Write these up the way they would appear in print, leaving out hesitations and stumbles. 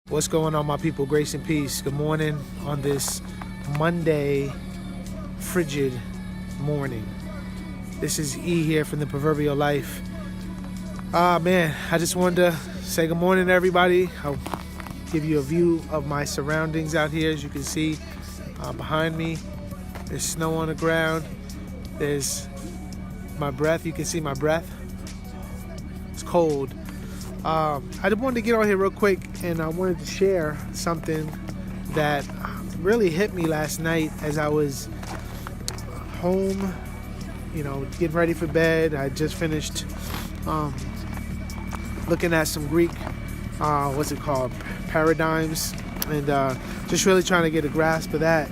What's going on, my people? Grace and peace. Good morning on this Monday, frigid morning. This is E here from the Proverbial Life. Man, I just wanted to say good morning to everybody. I'll give you a view of my surroundings out here. As you can see behind me, there's snow on the ground. There's my breath. You can see my breath. It's cold. I just wanted to get on here real quick, and I wanted to share something that really hit me last night as I was home, getting ready for bed. I just finished looking at some Greek, paradigms, and just really trying to get a grasp of that.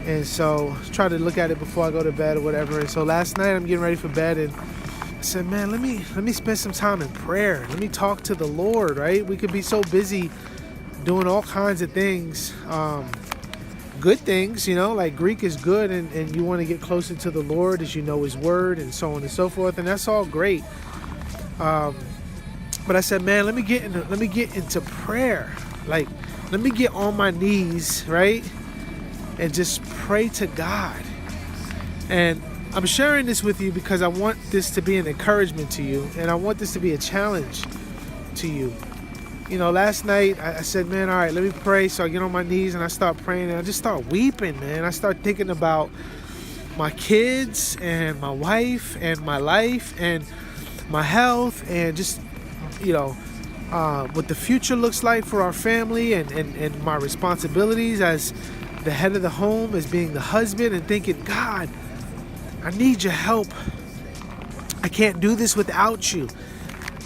And so try to look at it before I go to bed or whatever. And so last night I'm getting ready for bed, and I said, man, let me spend some time in prayer. Let me talk to the Lord, right? We could be so busy doing all kinds of things, good things, like Greek is good, and you want to get closer to the Lord as you know His Word and so on and so forth, and that's all great. But I said, man, let me get into prayer. Like, let me get on my knees, right, and just pray to God. And I'm sharing this with you because I want this to be an encouragement to you, and I want this to be a challenge to you. Last night I said, man, all right, let me pray. So I get on my knees and I start praying, and I just start weeping, man. I start thinking about my kids and my wife and my life and my health, and just, what the future looks like for our family, and my responsibilities as the head of the home, as being the husband, and thinking, God, I need your help. I can't do this without you.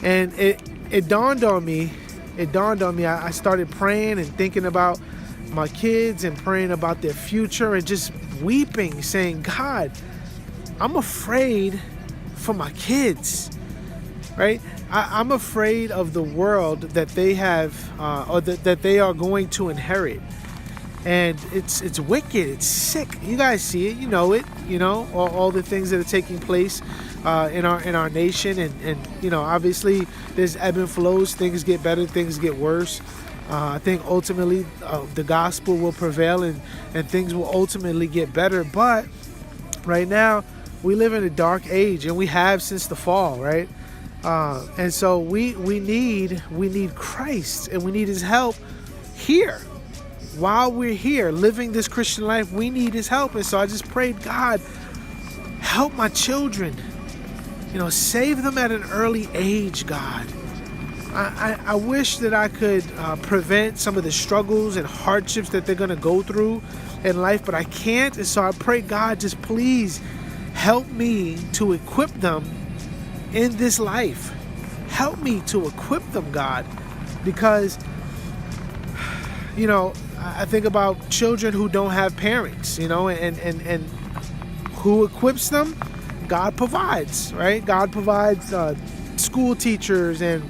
And it dawned on me. I started praying and thinking about my kids and praying about their future and just weeping, saying, God, I'm afraid for my kids, right? I'm afraid of the world that they have, or that they are going to inherit. And it's wicked, it's sick. You guys see it, you know it, all the things that are taking place in our nation, and obviously there's ebb and flows. Things get better, things get worse. I think ultimately the gospel will prevail, and things will ultimately get better. But right now we live in a dark age, and we have since the fall, right? And so we need Christ, and we need His help here. While we're here living this Christian life, we need His help. And so I just prayed, God, help my children. Save them at an early age, God. I wish that I could prevent some of the struggles and hardships that they're going to go through in life, but I can't. And so I pray, God, just please help me to equip them in this life. Help me to equip them, God, because I think about children who don't have parents, and who equips them? God provides, right? God provides school teachers and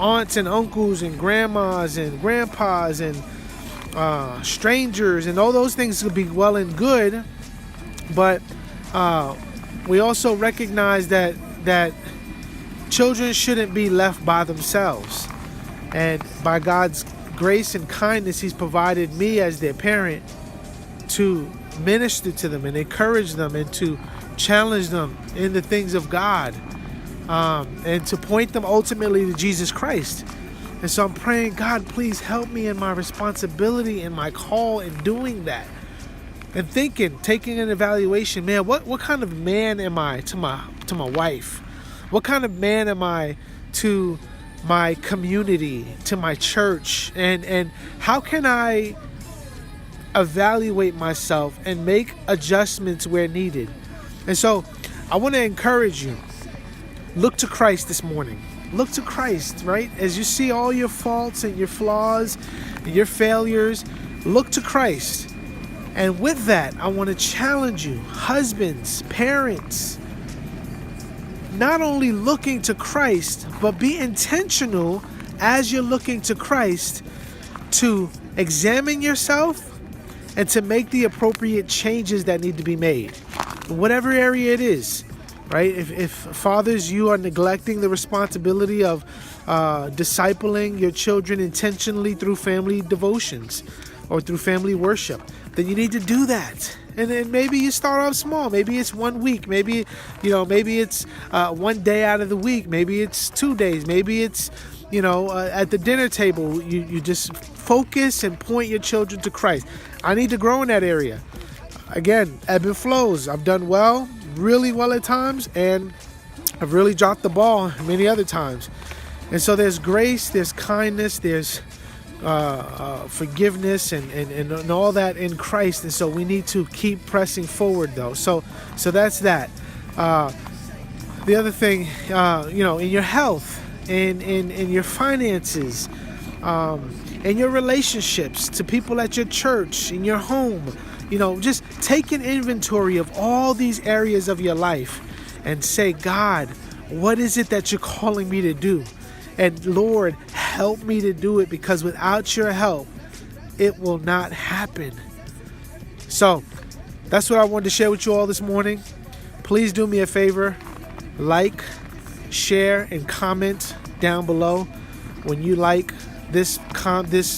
aunts and uncles and grandmas and grandpas and strangers, and all those things could be well and good, but we also recognize that children shouldn't be left by themselves. And by God's grace and kindness, He's provided me as their parent to minister to them and encourage them and to challenge them in the things of God, and to point them ultimately to Jesus Christ. And so I'm praying, God, please help me in my responsibility and my call in doing that, and taking an evaluation, man, what kind of man am I to my wife? What kind of man am I to my community, to my church, and how can I evaluate myself and make adjustments where needed? And so I want to encourage you, look to Christ this morning. Look to Christ, right? As you see all your faults and your flaws and your failures, look to Christ. And with that, I want to challenge you, husbands, parents, not only looking to Christ, but be intentional as you're looking to Christ to examine yourself and to make the appropriate changes that need to be made. Whatever area it is, right? If fathers, you are neglecting the responsibility of discipling your children intentionally through family devotions or through family worship, then you need to do that. And then maybe you start off small. Maybe it's 1 week. Maybe it's 1 day out of the week. Maybe it's 2 days. Maybe it's, at the dinner table, you just focus and point your children to Christ. I need to grow in that area. Again, ebb and flows. I've done well, really well at times, and I've really dropped the ball many other times. And so there's grace, there's kindness, there's forgiveness and all that in Christ. And so we need to keep pressing forward, though. So that's that. The other thing, in your health, in your finances, in your relationships to people at your church, in your home, just take an inventory of all these areas of your life and say, God, what is it that you're calling me to do? And Lord, help me to do it, because without your help, it will not happen. So that's what I wanted to share with you all this morning. Please do me a favor, like, share, and comment down below when you like this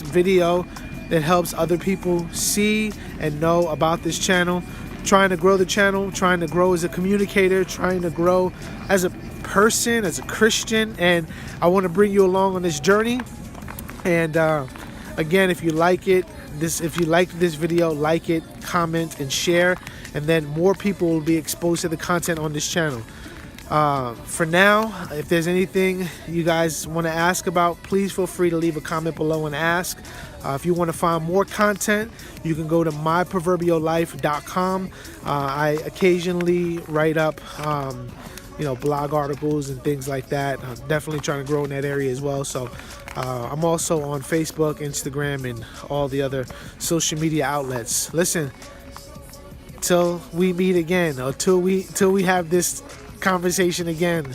video. That helps other people see and know about this channel. Trying to grow the channel, trying to grow as a communicator, trying to grow as a person, as a Christian, and I want to bring you along on this journey. And again, if you like this video, like it, comment, and share, and then more people will be exposed to the content on this channel. For now, if there's anything you guys want to ask about, please feel free to leave a comment below and ask. If you want to find more content, you can go to myproverbiallife.com. I occasionally write up, blog articles and things like that. I'm definitely trying to grow in that area as well. So I'm also on Facebook, Instagram, and all the other social media outlets. Listen, till we meet again, or till we have this conversation again,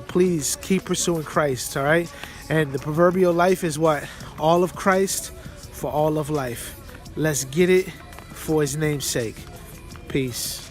please keep pursuing Christ, all right? And the proverbial life is what? All of Christ for all of life. Let's get it for his name's sake. Peace.